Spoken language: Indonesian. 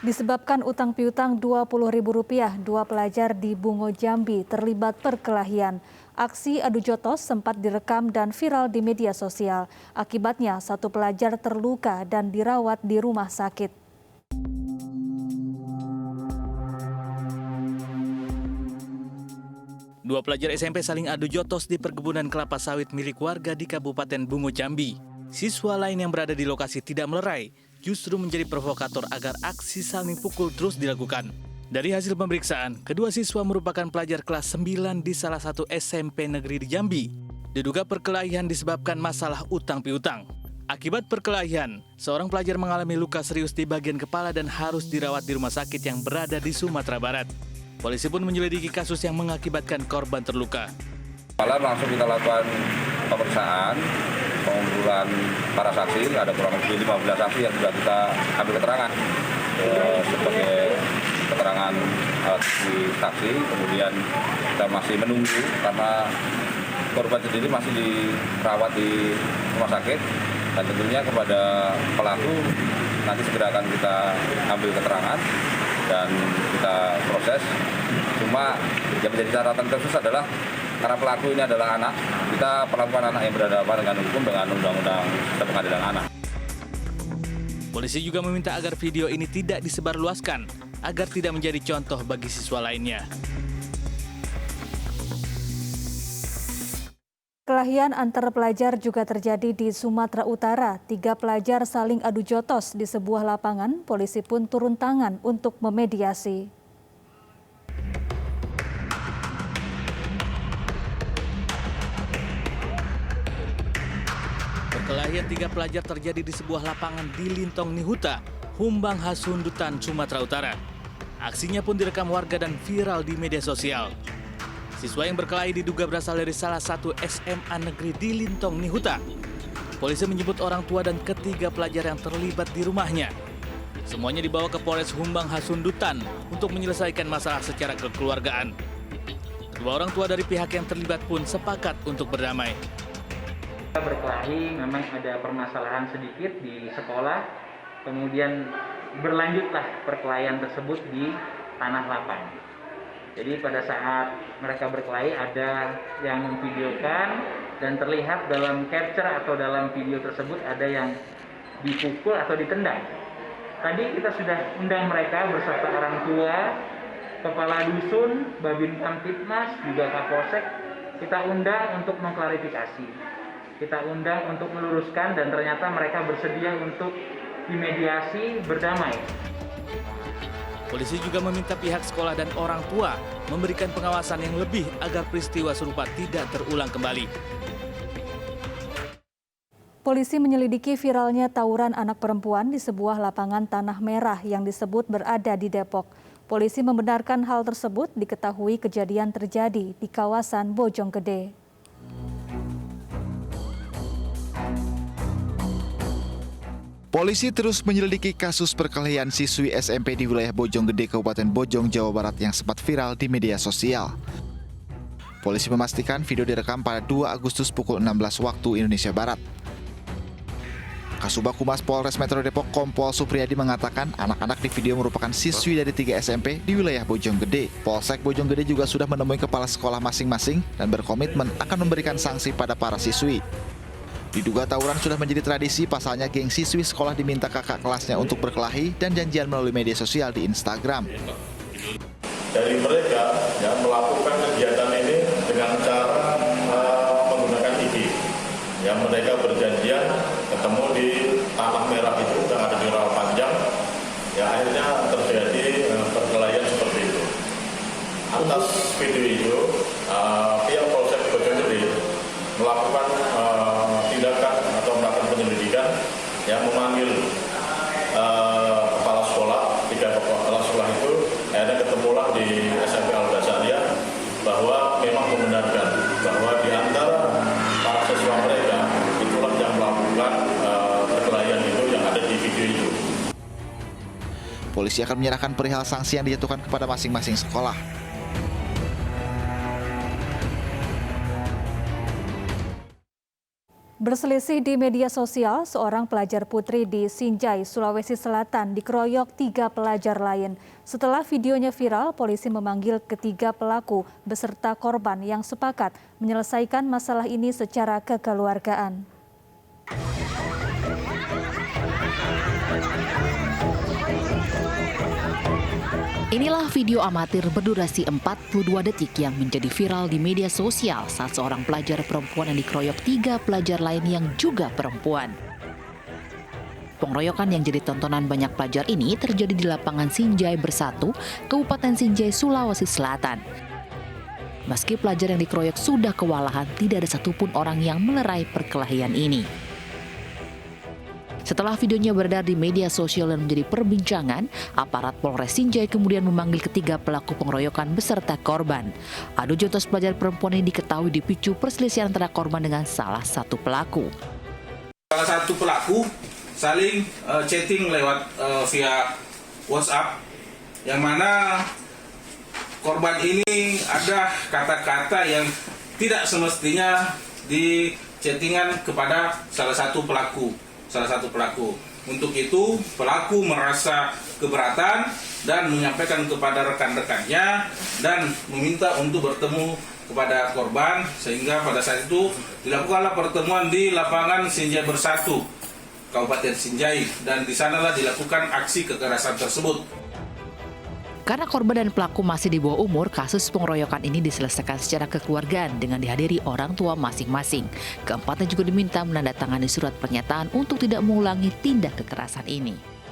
Disebabkan utang piutang Rp20.000, dua pelajar di Bungo Jambi terlibat perkelahian. Aksi adu jotos sempat direkam dan viral di media sosial. Akibatnya, satu pelajar terluka dan dirawat di rumah sakit. Dua pelajar SMP saling adu jotos di perkebunan kelapa sawit milik warga di Kabupaten Bungo Jambi. Siswa lain yang berada di lokasi tidak melerai, justru menjadi provokator agar aksi saling pukul terus dilakukan. Dari hasil pemeriksaan, kedua siswa merupakan pelajar kelas 9 di salah satu SMP negeri di Jambi. Diduga perkelahian disebabkan masalah utang piutang. Akibat perkelahian, seorang pelajar mengalami luka serius di bagian kepala dan harus dirawat di rumah sakit yang berada di Sumatera Barat. Polisi pun menyelidiki kasus yang mengakibatkan korban terluka. Malam langsung kita lakukan pemeriksaan, pengumpulan para saksi, ada kurang lebih 15 saksi yang sudah kita ambil keterangan sebagai keterangan saksi. Kemudian kita masih menunggu karena korban sendiri masih dirawat di rumah sakit, dan tentunya kepada pelaku nanti segera akan kita ambil keterangan dan kita proses. Cuma yang menjadi catatan khusus adalah karena pelaku ini adalah anak, kita perlakuan anak yang berhadapan dengan hukum dengan Undang-Undang Sistem Pengadilan Anak. Polisi juga meminta agar video ini tidak disebarluaskan agar tidak menjadi contoh bagi siswa lainnya. Perkelahian antar pelajar juga terjadi di Sumatera Utara. 3 pelajar saling adu jotos di sebuah lapangan. Polisi pun turun tangan untuk memediasi. Perkelahian 3 pelajar terjadi di sebuah lapangan di Lintong Nihuta, Humbang Hasundutan, Sumatera Utara. Aksinya pun direkam warga dan viral di media sosial. Siswa yang berkelahi diduga berasal dari salah satu SMA negeri di Lintong Nihuta. Polisi menyebut orang tua dan ketiga pelajar yang terlibat di rumahnya. Semuanya dibawa ke Polres Humbang Hasundutan untuk menyelesaikan masalah secara kekeluargaan. Kedua orang tua dari pihak yang terlibat pun sepakat untuk berdamai. Berkelahi memang ada permasalahan sedikit di sekolah, kemudian berlanjutlah perkelahian tersebut di tanah lapang. Jadi pada saat mereka berkelahi ada yang memvideokan dan terlihat dalam capture atau dalam video tersebut ada yang dipukul atau ditendang. Tadi kita sudah undang mereka beserta orang tua, kepala dusun, Babin Kamtipmas, juga Kapolsek. Kita undang untuk mengklarifikasi. Kita undang untuk meluruskan dan ternyata mereka bersedia untuk dimediasi berdamai. Polisi juga meminta pihak sekolah dan orang tua memberikan pengawasan yang lebih agar peristiwa serupa tidak terulang kembali. Polisi menyelidiki viralnya tawuran anak perempuan di sebuah lapangan tanah merah yang disebut berada di Depok. Polisi membenarkan hal tersebut diketahui kejadian terjadi di kawasan Bojonggede. Polisi terus menyelidiki kasus perkelahian siswi SMP di wilayah Bojonggede, Kabupaten Bojong, Jawa Barat yang sempat viral di media sosial. Polisi memastikan video direkam pada 2 Agustus pukul 16 waktu Indonesia Barat. Kasubag Humas Polres Metro Depok Kompol Supriyadi mengatakan anak-anak di video merupakan siswi dari 3 SMP di wilayah Bojonggede. Polsek Bojonggede juga sudah menemui kepala sekolah masing-masing dan berkomitmen akan memberikan sanksi pada para siswi. Diduga tawuran sudah menjadi tradisi, pasalnya geng siswi sekolah diminta kakak kelasnya untuk berkelahi dan janjian melalui media sosial di Instagram. Dari mereka melakukan kegiatan ini dengan cara menggunakan IG. Mereka berjanjian ketemu di tanah merah itu yang ada di Rawa Panjang. Akhirnya terjadi perkelahian seperti itu. Atas video itu, pihak Polsek Bojonggede melakukan tindakan atau melakukan penyelidikan yang memanggil kepala sekolah, 3 kepala sekolah itu akhirnya ketemulah di SMP Al-Basaria bahwa memang membenarkan bahwa di antara para siswa mereka itulah yang melakukan perkelahian itu yang ada di video itu. Polisi akan menyerahkan perihal sanksi yang dijatuhkan kepada masing-masing sekolah. Berselisih di media sosial, seorang pelajar putri di Sinjai, Sulawesi Selatan dikeroyok 3 pelajar lain. Setelah videonya viral, polisi memanggil ketiga pelaku beserta korban yang sepakat menyelesaikan masalah ini secara kekeluargaan. Inilah video amatir berdurasi 42 detik yang menjadi viral di media sosial saat seorang pelajar perempuan yang dikeroyok 3 pelajar lain yang juga perempuan. Pengeroyokan yang jadi tontonan banyak pelajar ini terjadi di lapangan Sinjai Bersatu, Kabupaten Sinjai, Sulawesi Selatan. Meski pelajar yang dikeroyok sudah kewalahan, tidak ada satupun orang yang melerai perkelahian ini. Setelah videonya beredar di media sosial dan menjadi perbincangan, aparat Polres Sinjai kemudian memanggil ketiga pelaku pengeroyokan beserta korban. Adu jotos pelajar perempuan ini diketahui dipicu perselisihan antara korban dengan salah satu pelaku. Salah satu pelaku saling chatting lewat via WhatsApp, yang mana korban ini ada kata-kata yang tidak semestinya di chattingan kepada salah satu pelaku. Untuk itu, pelaku merasa keberatan dan menyampaikan kepada rekan-rekannya dan meminta untuk bertemu kepada korban, sehingga pada saat itu dilakukanlah pertemuan di lapangan Sinjai Bersatu, Kabupaten Sinjai, dan di sanalah dilakukan aksi kekerasan tersebut. Karena korban dan pelaku masih di bawah umur, kasus pengeroyokan ini diselesaikan secara kekeluargaan dengan dihadiri orang tua masing-masing. Keempatnya juga diminta menandatangani surat pernyataan untuk tidak mengulangi tindak kekerasan ini.